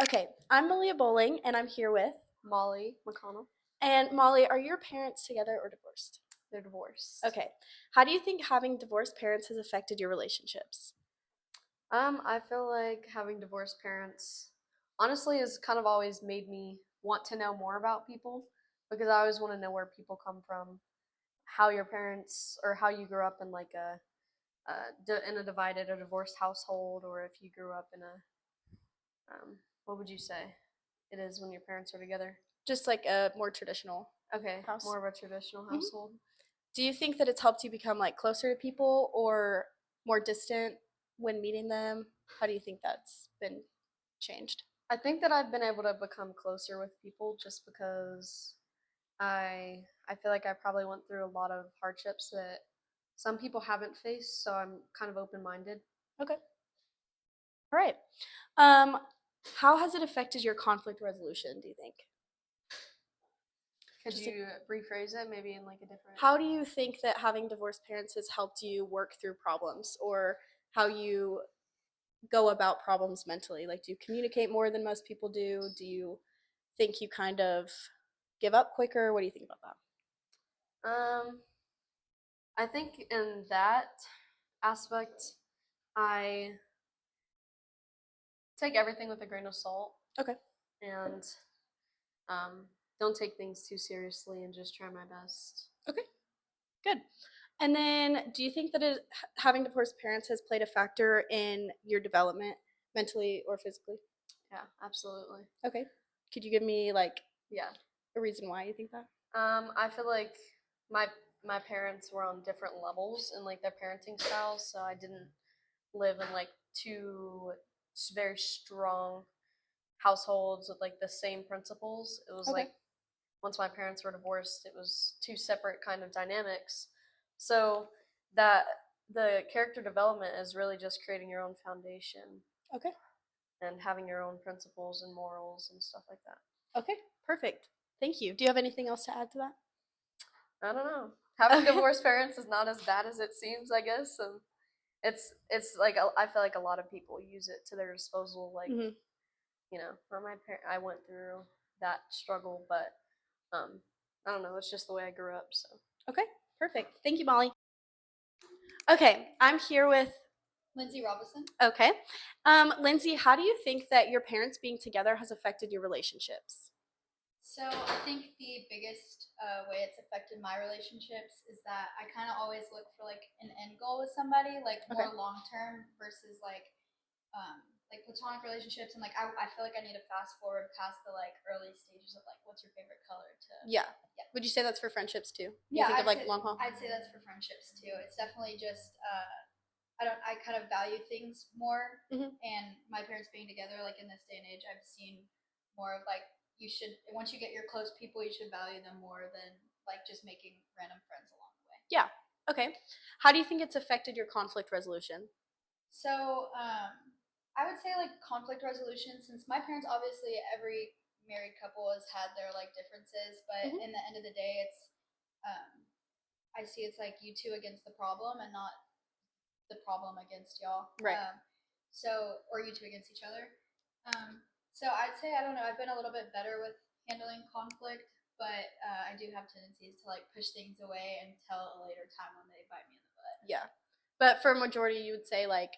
Okay, I'm Malia Bowling, and I'm here with. Molly McConnell. And Molly, are your parents together or divorced? They're divorced. Okay. How do you think having divorced parents has affected your relationships? I feel like having divorced parents honestly has kind of always made me want to know more about people because I always want to know where people come from, how your parents or how you grew up in like in a divided or divorced household, or if you grew up in a what would you say it is when your parents are together? Just like a more traditional Okay, house. more of a traditional hmm household. Do you think that it's helped you become like closer to people or more distant when meeting them? How do you think that's been changed? I think that I've been able to become closer with people just because I feel like I probably went through a lot of hardships that some people haven't faced, so I'm kind of open-minded. Okay. All right. Um, how has it affected your conflict resolution, do you think? Could Just like, you rephrase it maybe in like a different how do you think that having divorced parents has helped you work through problems or how you go about problems mentally? Like, do you communicate more than most people do? Do you think you kind of give up quicker? What do you think about that? um I think in that aspect I take everything with a grain of salt Okay. and um don't take things too seriously and just try my best. Okay. Good. And then, do you think that having divorced parents has played a factor in your development, mentally or physically? Yeah, absolutely. Okay. Could you give me like Yeah. a reason why you think that? I feel like my my parents were on different levels in like their parenting styles, so I didn't live in like two very strong households with like the same principles. It was Okay. like once my parents were divorced, it was two separate kind of dynamics. So that the character development is really just creating your own foundation Okay. and having your own principles and morals and stuff like that. Okay. Perfect. Thank you. Do you have anything else to add to that? I don't know. Having Okay. divorced parents is not as bad as it seems, I guess. And it's like I feel like a lot of people use it to their disposal. Like hmm I went through that struggle, but um, I don't know. It's just the way I grew up. So Okay. Perfect. Thank you, Molly. Okay. I'm here with. Lindsay Robinson. Okay. Lindsay, how do you think that your parents being together has affected your relationships? So I think the biggest way it's affected my relationships is that I kind of always look for like an end goal with somebody, like Okay. more long term versus like platonic relationships. And like I feel like I need to fast forward past the like early stages of like what's your favorite color to Yeah. yeah. Would you say that's for friendships too? You Yeah, think of like long haul? I'd say that's for friendships too. It's definitely just I kind of value things more, hmm and my parents being together like in this day and age, I've seen more of like you should once you get your close people, you should value them more than like just making random friends along the way. Yeah. Okay. How do you think it's affected your conflict resolution? So I would say like conflict resolution, since my parents obviously every married couple has had their like differences, but hmm in the end of the day, it's I see it's like you two against the problem and not the problem against y'all. Right. Or you two against each other. So I'd say I don't know. I've been a little bit better with handling conflict, but I do have tendencies to like push things away until a later time when they bite me in the butt. Yeah. But for a majority, you would say like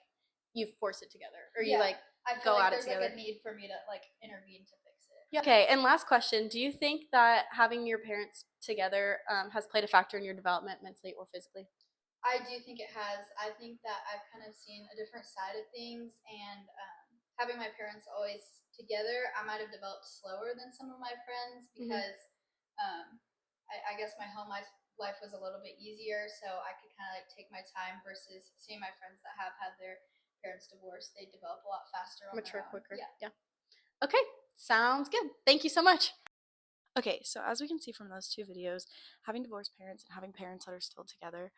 you force it together or you Yeah, like I feel go like at it there's like together. a need for me to like intervene to fix it. Yeah. Okay. And last question: do you think that having your parents together has played a factor in your development mentally or physically? I do think it has. I think that I've kind of seen a different side of things, and having my parents always together, I might have developed slower than some of my friends hmm because I guess my home life was a little bit easier, so I could kind of like take my time versus seeing my friends that have had their parents divorced. They develop a lot faster on their Mature own. quicker. Yeah. Yeah. Okay. Sounds good. Thank you so much. Okay, so as we can see from those two videos, having divorced parents and having parents that are still together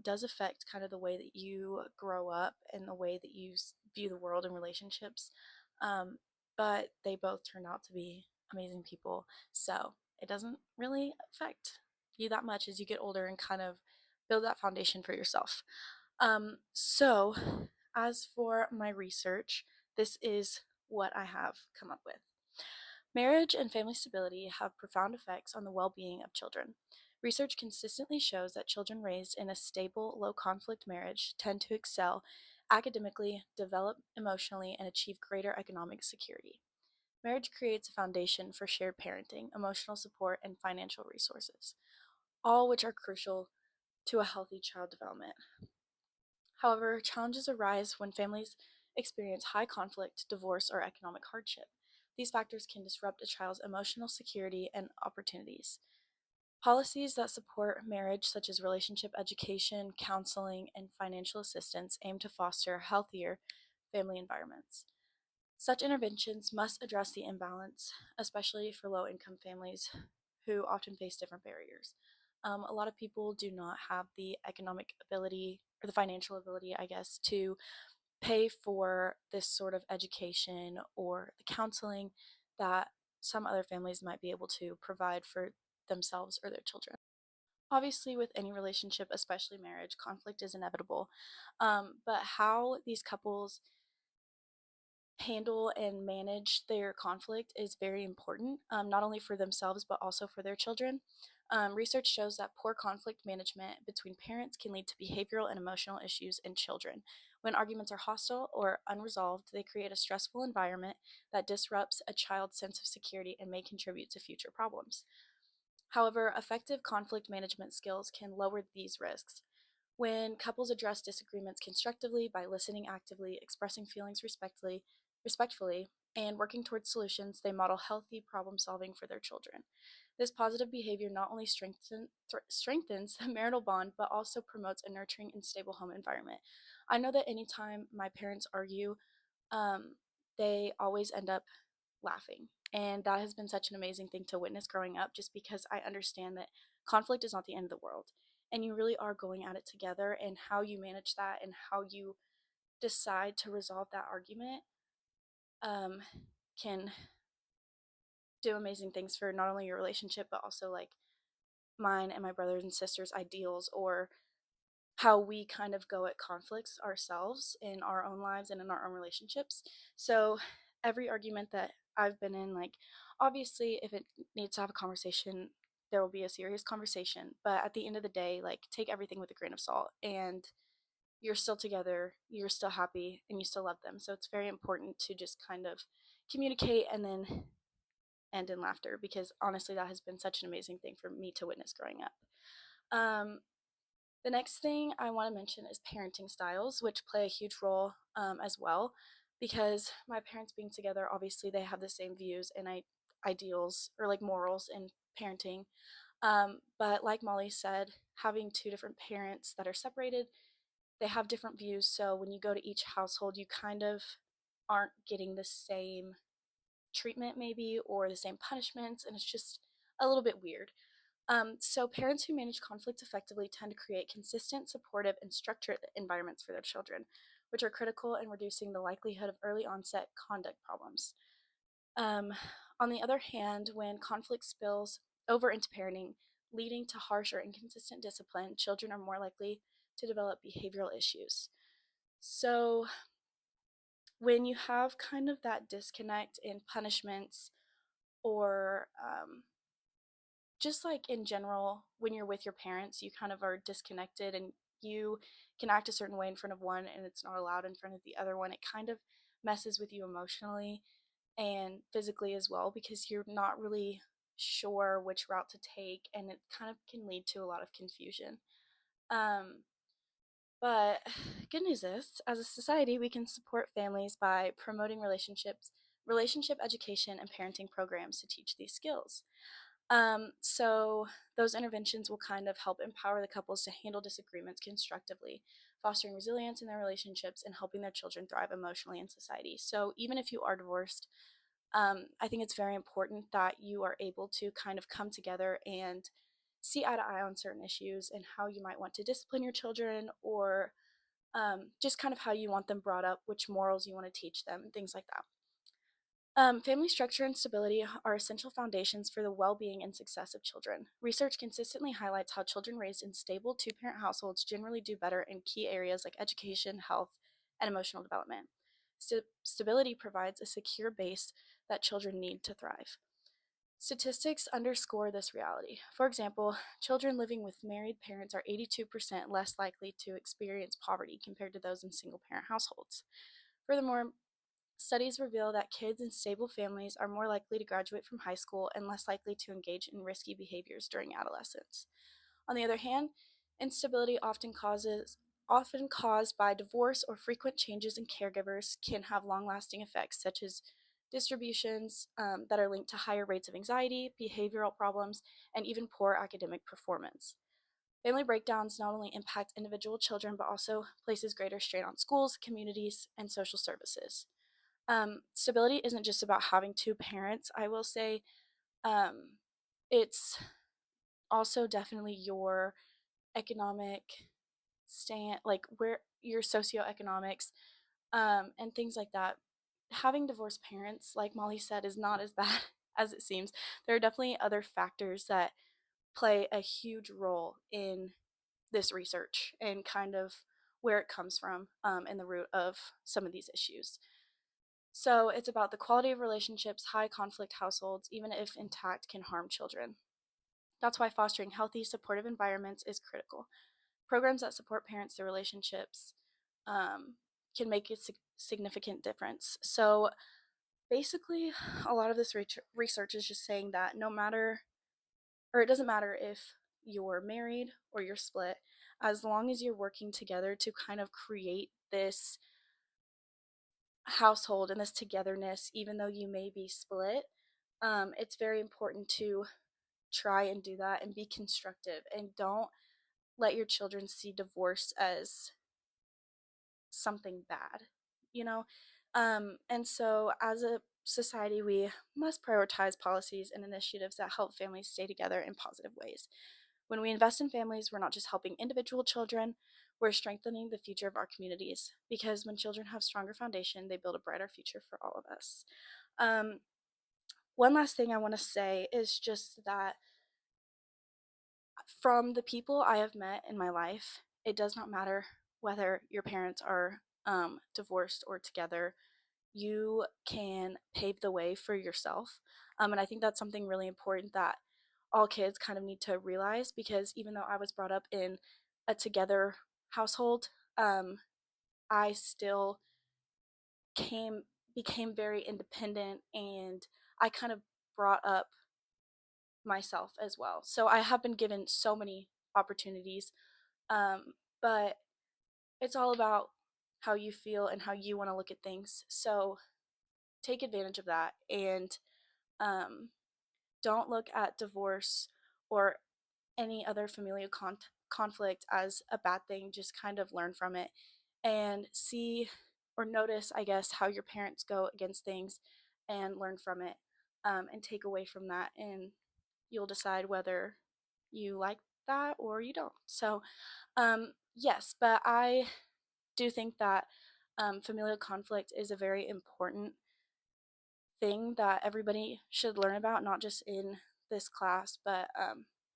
does affect kind of the way that you grow up and the way that you view the world and relationships. Um, but they both turned out to be amazing people, so it doesn't really affect you that much as you get older and kind of build that foundation for yourself. So, as for my research, this is what I have come up with. Marriage and family stability have profound effects on the well being of children. Research consistently shows that children raised in a stable, low conflict marriage tend to excel academically, develop emotionally, and achieve greater economic security. Marriage creates a foundation for shared parenting, emotional support, and financial resources, all which are crucial to a healthy child development. However, challenges arise when families experience high conflict, divorce, or economic hardship. These factors can disrupt a child's emotional security and opportunities. Policies that support marriage, such as relationship education, counseling, and financial assistance, aim to foster healthier family environments. Such interventions must address the imbalance, especially for low income families who often face different barriers. A lot of people do not have the economic ability or the financial ability, I guess, to pay for this sort of education or the counseling that some other families might be able to provide for themselves or their children. Obviously, with any relationship, especially marriage, conflict is inevitable. But how these couples handle and manage their conflict is very important, not only for themselves but also for their children. Research shows that poor conflict management between parents can lead to behavioral and emotional issues in children. When arguments are hostile or unresolved, they create a stressful environment that disrupts a child's sense of security and may contribute to future problems. However, effective conflict management skills can lower these risks. When couples address disagreements constructively by listening actively, expressing feelings respectfully, and working towards solutions, they model healthy problem solving for their children. This positive behavior not only strengthens the marital bond, but also promotes a nurturing and stable home environment. I know that anytime my parents argue, um, they always end up laughing. And that has been such an amazing thing to witness growing up, just because I understand that conflict is not the end of the world. And you really are going at it together, and how you manage that and how you decide to resolve that argument um, can do amazing things for not only your relationship, but also like mine and my brothers and sisters' ideals, or how we kind of go at conflicts ourselves in our own lives and in our own relationships. So every argument that I've been in, like, obviously if it needs to have a conversation, there will be a serious conversation, but at the end of the day, like, take everything with a grain of salt, and you're still together, you're still happy, and you still love them. So it's very important to just kind of communicate and then end in laughter, because honestly that has been such an amazing thing for me to witness growing up. um, the next thing I want to mention is parenting styles, which play a huge role as well, because my parents being together, obviously they have the same views and ideals, or like morals in parenting. But like Molly said, having two different parents that are separated, they have different views. So when you go to each household, you kind of aren't getting the same treatment, maybe, or the same punishments, and it's just a little bit weird. So parents who manage conflict effectively tend to create consistent, supportive, and structured environments for their children, which are critical in reducing the likelihood of early onset conduct problems. Um, on the other hand, when conflict spills over into parenting, leading to harsh or inconsistent discipline, children are more likely to develop behavioral issues. So when you have kind of that disconnect in punishments, or just like in general, when you're with your parents, you kind of are disconnected, and you can act a certain way in front of one and it's not allowed in front of the other one. It kind of messes with you emotionally and physically as well, because you're not really sure which route to take, and it kind of can lead to a lot of confusion. Um, but good news is, as a society, we can support families by promoting relationship education, and parenting programs to teach these skills. So those interventions will kind of help empower the couples to handle disagreements constructively, fostering resilience in their relationships and helping their children thrive emotionally in society. So even if you are divorced, I think it's very important that you are able to kind of come together and see eye to eye on certain issues, and how you might want to discipline your children, or just kind of how you want them brought up, which morals you want to teach them, and things like that. Family structure and stability are essential foundations for the well being and success of children. Research consistently highlights how children raised in stable two parent households generally do better in key areas like education, health, and emotional development. Stability provides a secure base that children need to thrive. Statistics underscore this reality. For example, children living with married parents are 82% less likely to experience poverty compared to those in single parent households. Furthermore, studies reveal that kids in stable families are more likely to graduate from high school and less likely to engage in risky behaviors during adolescence. On the other hand, instability often caused by divorce or frequent changes in caregivers can have long-lasting effects such as distributions that are linked to higher rates of anxiety, behavioral problems, and even poor academic performance. Family breakdowns not only impact individual children but also places greater strain on schools, communities, and social services. Stability isn't just about having two parents. I will say um, it's also definitely your economic stand, like where your socioeconomics, and things like that. Having divorced parents, like Molly said, is not as bad as it seems. There are definitely other factors that play a huge role in this research and kind of where it comes from and the root of some of these issues. So it's about the quality of relationships. High conflict households, even if intact, can harm children. That's why fostering healthy, supportive environments is critical. Programs that support parents through relationships um, can make a significant difference. So basically, a lot of this research is just saying that no matter, or it doesn't matter if you're married or you're split, as long as you're working together to kind of create this household and this togetherness, even though you may be split, it's very important to try and do that and be constructive and don't let your children see divorce as something bad, you know? And so, as a society, we must prioritize policies and initiatives that help families stay together in positive ways. When we invest in families, we're not just helping individual children, we're strengthening the future of our communities. Because when children have stronger foundation, they build a brighter future for all of us. Um, One last thing I want to say is just that from the people I have met in my life, it does not matter whether your parents are divorced or together. You can pave the way for yourself. And I think that's something really important that all kids kind of need to realize because even though I was brought up in a together household, um, I still came became very independent and I kind of brought up myself as well. So I have been given so many opportunities, but it's all about how you feel and how you want to look at things. So take advantage of that and um, don't look at divorce or any other familial conflict as a bad thing. Just kind of learn from it and see or notice, I guess, how your parents go against things and learn from it and take away from that. And you'll decide whether you like that or you don't. So, yes, but I do think that familial conflict is a very important thing that everybody should learn about, not just in this class, but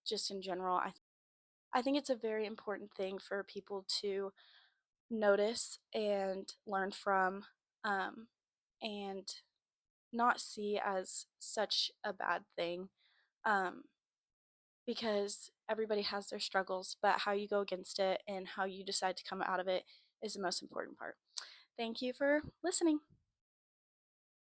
just in general. I think it's a very important thing for people to notice and learn from um, and not see as such a bad thing um, because everybody has their struggles, but how you go against it and how you decide to come out of it is the most important part. Thank you for listening.